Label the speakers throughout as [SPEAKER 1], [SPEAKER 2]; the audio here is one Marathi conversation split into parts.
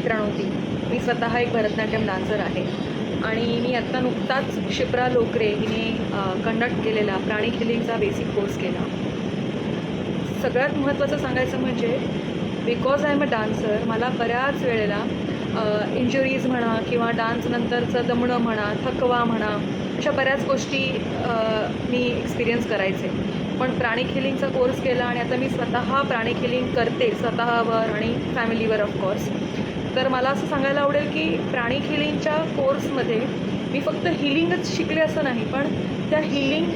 [SPEAKER 1] प्रणोती. मी स्वतः एक भरतनाट्यम डान्सर आहे आणि मी आत्ता नुकताच शिप्रा लोकरे हिने कंडक्ट केलेला प्राणिक हिलिंगचा बेसिक कोर्स केला. सगळ्यात महत्त्वाचं सांगायचं म्हणजे because I am a dancer, मला बऱ्याच वेळेला इंजुरीज म्हणा किंवा डान्सनंतरचं दमणं म्हणा, थकवा म्हणा, अशा बऱ्याच गोष्टी मी एक्सपिरियन्स करायचे. पण प्राणिक हिलिंगचा कोर्स केला आणि आता मी स्वतः प्राणिक हिलिंग करते स्वतःवर आणि फॅमिलीवर ऑफकोर्स. तर मला असं सांगायला आवडेल की प्राणिक हिलिंगच्या कोर्समध्ये मी फक्त हिलिंगच शिकले असं नाही, पण त्या हिलिंग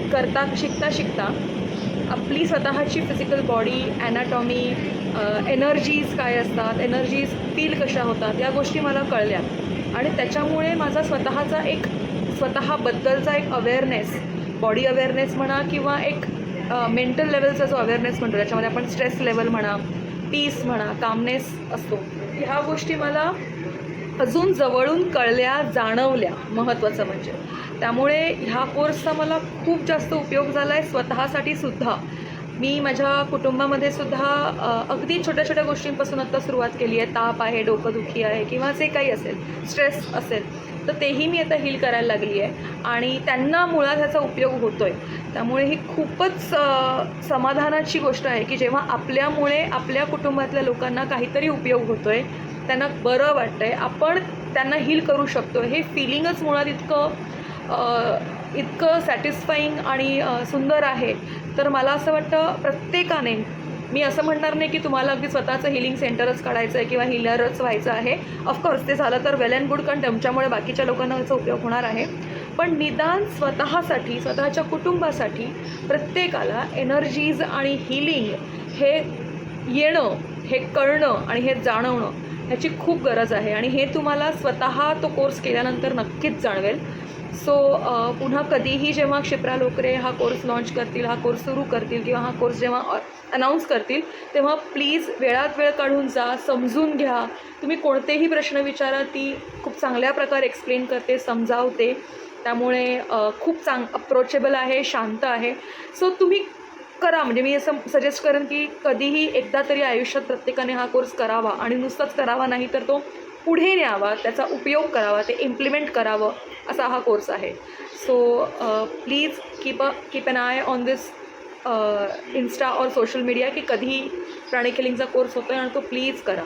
[SPEAKER 1] शिकता आपली स्वतःची फिजिकल बॉडी, ॲनाटॉमी, एनर्जीज काय असतात, एनर्जीज फील कशा होतात, या गोष्टी मला कळल्या आणि त्याच्यामुळे माझा स्वतःबद्दलचा एक अवेअरनेस, बॉडी अवेअरनेस म्हणा किंवा एक मेंटल लेवलचा जो अवेअरनेस म्हणतो, त्याच्यामध्ये आपण स्ट्रेस लेवल म्हणा, पीस म्हणा, कामनेस असतो, ह्या गोष्टी मला अजून जवळून कळल्या, जाणवल्या महत्त्वाचं म्हणजे. त्यामुळे ह्या कोर्सचा मला खूप जास्त उपयोग झाला आहे स्वतःसाठी सुद्धा. मी माझ्या कुटुंबामध्ये सुद्धा अगदी छोट्या छोट्या गोष्टींपासून आत्ता सुरुवात केली आहे. ताप आहे, डोकंदुखी आहे किंवा जे काही असेल, स्ट्रेस असेल, तर तेही मी आता हील करायला लागली आहे आणि त्यांना मुळात ह्याचा उपयोग होतो आहे. त्यामुळे ही खूपच समाधानाची गोष्ट आहे की जेव्हा आपल्यामुळे आपल्या कुटुंबातल्या लोकांना काहीतरी उपयोग होतो आहे, त्यांना बरं वाटतं आहे, आपण त्यांना हील करू शकतो, हे फिलिंगच मुळात इतकं सॅटिस्फाईंग आणि सुंदर आहे. तर मला असं वाटतं प्रत्येकाने, मी असं म्हणणार नाही की तुम्हाला अगदी स्वतःचं हिलिंग सेंटरच काढायचं आहे किंवा हिलरच व्हायचं आहे. ऑफकोर्स ते झालं तर वेल अँड गुड, कारण तुमच्यामुळे बाकीच्या लोकांना याचा उपयोग होणार आहे. पण निदान स्वतःसाठी, स्वतःच्या कुटुंबासाठी प्रत्येकाला एनर्जीज आणि हिलिंग हे येणं, हे कळणं आणि हे जाणवणं ह्याची खूप गरज आहे आणि हे तुम्हाला स्वतः तो कोर्स केल्यानंतर नक्कीच जाणवेल. सो पुन्हा कधीही जेव्हा शिप्रा लोकरे हा कोर्स लॉन्च करतील, हा कोर्स सुरू करतील किंवा हा कोर्स जेव्हा अनाऊन्स करतील, तेव्हा प्लीज वेळात वेळ काढून जा, समजून घ्या. तुम्ही कोणतेही प्रश्न विचारा, ती खूप चांगल्या प्रकारे एक्सप्लेन करते, समजावते. त्यामुळे खूप अप्रोचेबल आहे, शांत आहे. सो तुम्ही करा. म्हणजे मी असं सजेस्ट करेन की कधीही एकदा तरी आयुष्यात प्रत्येकाने हा कोर्स करावा आणि नुसताच करावा नाही तर तो पुढे न्यावा, त्याचा उपयोग करावा, ते इम्प्लिमेंट करावं, असा हा कोर्स आहे. So please keep an eye on this Insta और सोशल मीडिया की कधी प्राणिक हिलिंगचा कोर्स होतो आहे आणि तो प्लीज करा.